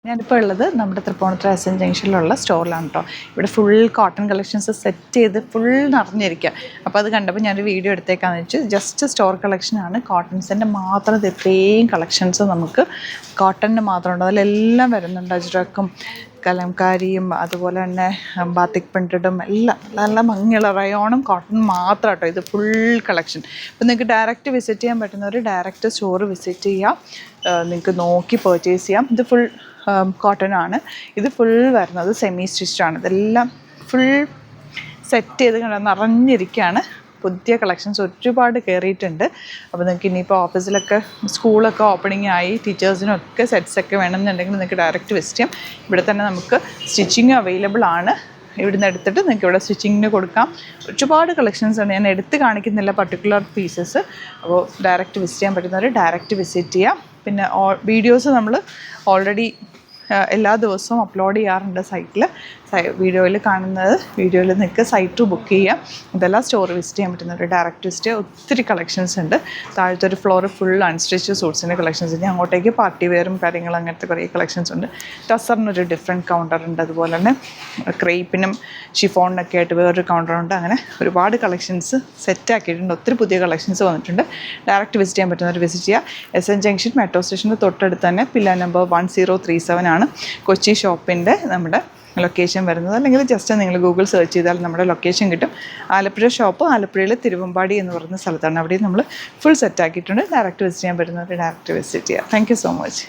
ഞാനിപ്പോൾ ഉള്ളത് നമ്മുടെ തൃപ്പൂണിത്തുറ എസ്.എൻ. ജംഗ്ഷനിലുള്ള സ്റ്റോറിലാണ് കേട്ടോ. ഇവിടെ ഫുൾ കോട്ടൺ കളക്ഷൻസ് സെറ്റ് ചെയ്ത് ഫുൾ നിറഞ്ഞിരിക്കുക. അപ്പോൾ അത് കണ്ടപ്പോൾ ഞാനൊരു വീഡിയോ എടുത്തേക്കാന്ന് വെച്ചു. ജസ്റ്റ് സ്റ്റോർ കളക്ഷനാണ്, കോട്ടൺസിൻ്റെ മാത്രം ഇത്രയും കളക്ഷൻസ് നമുക്ക് കോട്ടണിന് മാത്രമുണ്ട്. അതിലെല്ലാം വരുന്നുണ്ട്. അജ്രക്കും കലംകാരിയും അതുപോലെ തന്നെ ബാത്തിക് പ്രിൻറ്റഡും എല്ലാം നല്ല ഭംഗിയുള്ള റയോണും കോട്ടൺ മാത്രം കേട്ടോ. ഇത് ഫുൾ കളക്ഷൻ. അപ്പോൾ നിങ്ങൾക്ക് ഡയറക്റ്റ് വിസിറ്റ് ചെയ്യാൻ പറ്റുന്നവർ ഡയറക്റ്റ് സ്റ്റോർ വിസിറ്റ് ചെയ്യാം, നിങ്ങൾക്ക് നോക്കി പർച്ചേസ് ചെയ്യാം. ഇത് ഫുൾ കോട്ടൺ ആണ്. ഇത് ഫുൾ വരുന്നത് സെമി സ്റ്റിച്ചാണ്. ഇതെല്ലാം ഫുൾ സെറ്റ് ചെയ്ത് നിറഞ്ഞിരിക്കുകയാണ്. പുതിയ കളക്ഷൻസ് ഒരുപാട് കയറിയിട്ടുണ്ട്. അപ്പോൾ നിങ്ങൾക്ക് ഇനിയിപ്പോൾ ഓഫീസിലൊക്കെ സ്കൂളൊക്കെ ഓപ്പണിംഗ് ആയി ടീച്ചേഴ്സിനൊക്കെ സെറ്റ്സൊക്കെ വേണമെന്നുണ്ടെങ്കിൽ നിങ്ങൾക്ക് ഡയറക്റ്റ് വിസിറ്റ് ചെയ്യാം. ഇവിടെ തന്നെ നമുക്ക് സ്റ്റിച്ചിങ് അവൈലബിൾ ആണ്. ഇവിടുന്ന് എടുത്തിട്ട് നിങ്ങൾക്ക് ഇവിടെ സ്റ്റിച്ചിങ്ങിന് കൊടുക്കാം. ഒരുപാട് കളക്ഷൻസ് ഉണ്ട്, ഞാൻ എടുത്ത് കാണിക്കുന്നില്ല പർട്ടിക്കുലർ പീസസ്. അപ്പോൾ ഡയറക്റ്റ് വിസിറ്റ് ചെയ്യാൻ പറ്റുന്നവർ ഡയറക്റ്റ് വിസിറ്റ് ചെയ്യാം. പിന്നെ വീഡിയോസ് നമ്മൾ ഓൾറെഡി എല്ലാ ദിവസവും അപ്ലോഡ് ചെയ്യാറുണ്ട് സൈറ്റിൽ. വീഡിയോയിൽ കാണുന്നത് വീഡിയോയിൽ നിങ്ങൾക്ക് സൈറ്റ് ബുക്ക് ചെയ്യാം. ഇതെല്ലാം സ്റ്റോർ വിസിറ്റ് ചെയ്യാൻ പറ്റുന്നവർ ഡയറക്റ്റ് വിസിറ്റ് ചെയ്യാം. ഒത്തിരി കളക്ഷൻസ് ഉണ്ട്. താഴത്തെ ഒരു ഫ്ലോർ ഫുൾ അൺസ്റ്റിച്ച് സൂട്ട്സിൻ്റെ കളക്ഷൻസ് ഉണ്ട്. അങ്ങോട്ടേക്ക് പാർട്ടി വെയറും കാര്യങ്ങളും അങ്ങനത്തെ കുറേ കളക്ഷൻസ് ഉണ്ട്. ടസറിനൊരു ഡിഫറെൻറ്റ് കൗണ്ടർ ഉണ്ട്. അതുപോലെ തന്നെ ക്രേപ്പിനും ഷിഫോണിനൊക്കെ ആയിട്ട് വേറൊരു കൗണ്ടറുണ്ട്. അങ്ങനെ ഒരുപാട് കളക്ഷൻസ് സെറ്റ് ആക്കിയിട്ടുണ്ട്. ഒത്തിരി പുതിയ കളക്ഷൻസ് വന്നിട്ടുണ്ട്. ഡയറക്റ്റ് വിസിറ്റ് ചെയ്യാൻ പറ്റുന്നവർ വിസിറ്റ് ചെയ്യുക. എസ്.എൻ. ജംഗ്ഷൻ മെട്രോ സ്റ്റേഷൻ്റെ തൊട്ടടുത്ത് തന്നെ പില്ലർ നമ്പർ 1037 ആണ് കൊച്ചി ഷോപ്പിൻ്റെ നമ്മുടെ ലൊക്കേഷൻ വരുന്നത്. അല്ലെങ്കിൽ ജസ്റ്റ് നിങ്ങൾ ഗൂഗിൾ സെർച്ച് ചെയ്താൽ നമ്മുടെ ലൊക്കേഷൻ കിട്ടും. ആലപ്പുഴ ഷോപ്പ് ആലപ്പുഴയിൽ തിരുവമ്പാടി എന്ന് പറയുന്ന സ്ഥലത്താണ്. അവിടെ നമ്മൾ ഫുൾ സെറ്റ് ആക്കിയിട്ടുണ്ട്. ഡയറക്റ്റ് വിസിറ്റ് ചെയ്യാൻ പറ്റുന്നവർ ഡയറക്റ്റ് വിസിറ്റ് ചെയ്യുക. Thank you so much.